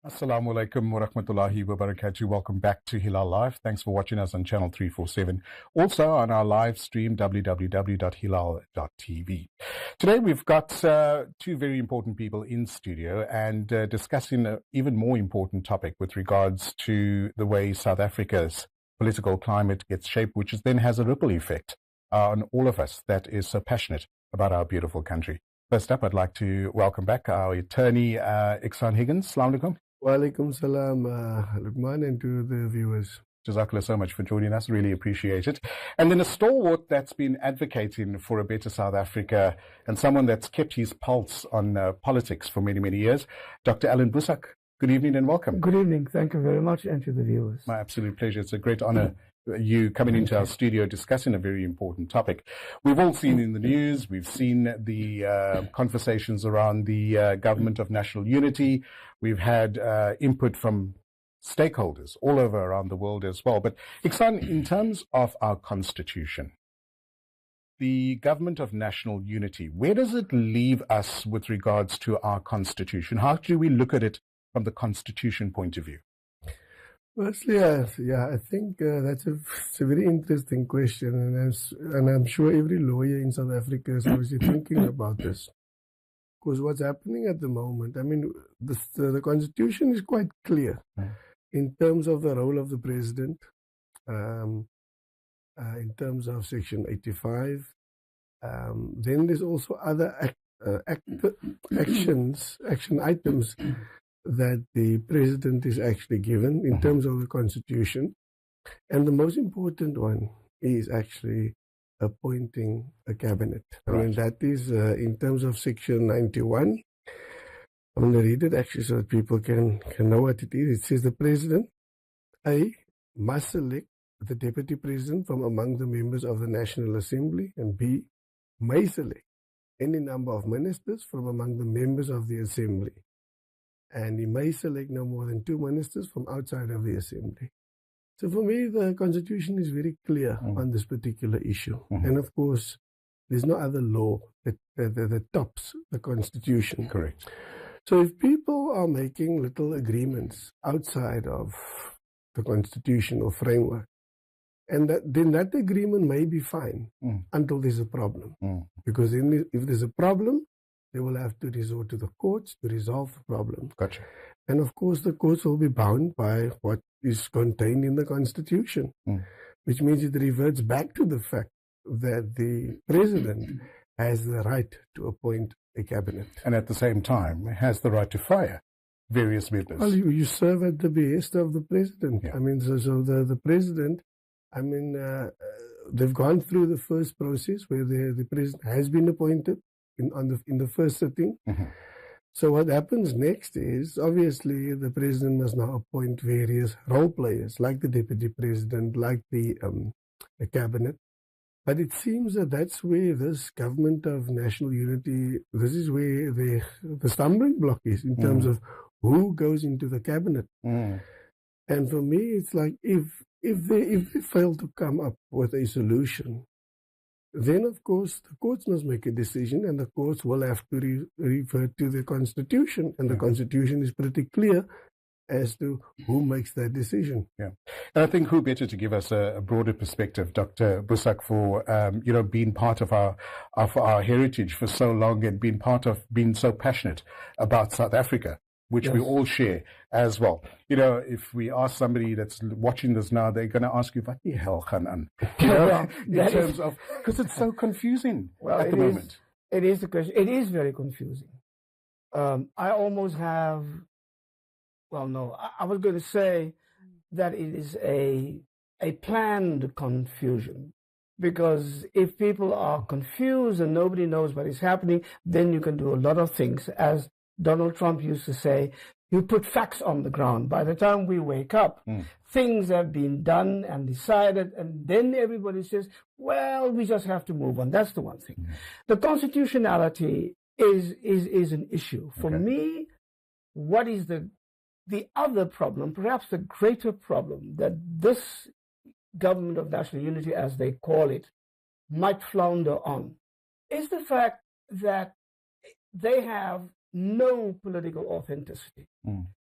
Assalamu alaikum wa rahmatullahi wa barakatuh. Welcome back to Hilaal Live. Thanks for watching us on channel 347. Also on our live stream, www.hilaal.tv. Today we've got two very important people in studio and discussing an even more important topic with regards to the way South Africa's political climate gets shaped, which then has a ripple effect on all of us that is so passionate about our beautiful country. First up, I'd like to welcome back our attorney, Igshaan Higgins. Assalamu alaikum. Wa alaikum salam, Luqman, and to the viewers. Jazakallah so much for joining us. Really appreciate it. And then a stalwart that's been advocating for a better South Africa and someone that's kept his pulse on politics for many, many years, Dr. Allan Boesak. Good evening and welcome. Good evening. Thank you very much, and to the viewers. My absolute pleasure. It's a great honor you coming into our studio discussing a very important topic. We've all seen in the news, we've seen the conversations around the government of national unity. We've had input from stakeholders all over around the world as well. But Igshaan, in terms of our constitution, the government of national unity, where does it leave us with regards to our constitution? How do we look at it from the constitution point of view? Firstly, I think it's a very interesting question, and I'm sure every lawyer in South Africa is obviously thinking about this. Because what's happening at the moment, I mean, the constitution is quite clear in terms of the role of the president, in terms of Section 85. Then there's also other action items that the president is actually given in terms of the constitution. And the most important one is actually appointing a cabinet. Right. I mean, that is in terms of Section 91. I'm going to read it actually so that people can know what it is. It says the president, A, must select the deputy president from among the members of the National Assembly, and B, may select any number of ministers from among the members of the Assembly. And he may select no more than 2 ministers from outside of the Assembly. So for me, the Constitution is very clear on this particular issue. And of course, there's no other law that tops the Constitution. Correct. So if people are making little agreements outside of the constitutional framework, and then that agreement may be fine until there's a problem. Because if there's a problem, they will have to resort to the courts to resolve the problem. Gotcha. And of course, the courts will be bound by what is contained in the Constitution, which means it reverts back to the fact that the president has the right to appoint a cabinet. And at the same time, has the right to fire various members. Well, you serve at the behest of the president. Yeah. I mean, so the president, I mean, they've gone through the first process where the president has been appointed in the first sitting. So what happens next is, obviously, the president must now appoint various role players, like the deputy president, like the cabinet. But it seems that that's where this government of national unity, this is where the stumbling block is in terms of who goes into the cabinet. And for me, it's like if they fail to come up with a solution, then, of course, the courts must make a decision, and the courts will have to revert to the Constitution. And the Constitution is pretty clear as to who makes that decision. Yeah. And I think who better to give us a broader perspective, Dr. Boesak, for, being part of our heritage for so long and being so passionate about South Africa, which we all share as well. You know, if we ask somebody that's watching this now, they're going to ask you, what the hell, Khanan? You know, in terms of, because it's so confusing at the moment. It is the question. It is very confusing. I almost have, I was going to say that it is a planned confusion. Because if people are confused and nobody knows what is happening, then you can do a lot of things. As Donald Trump used to say, you put facts on the ground. By the time we wake up, things have been done and decided, and then everybody says, well, we just have to move on. That's the one thing. The constitutionality is an issue. For me, what is the other problem, perhaps the greater problem that this government of national unity, as they call it, might flounder on, is the fact that they have no political authenticity.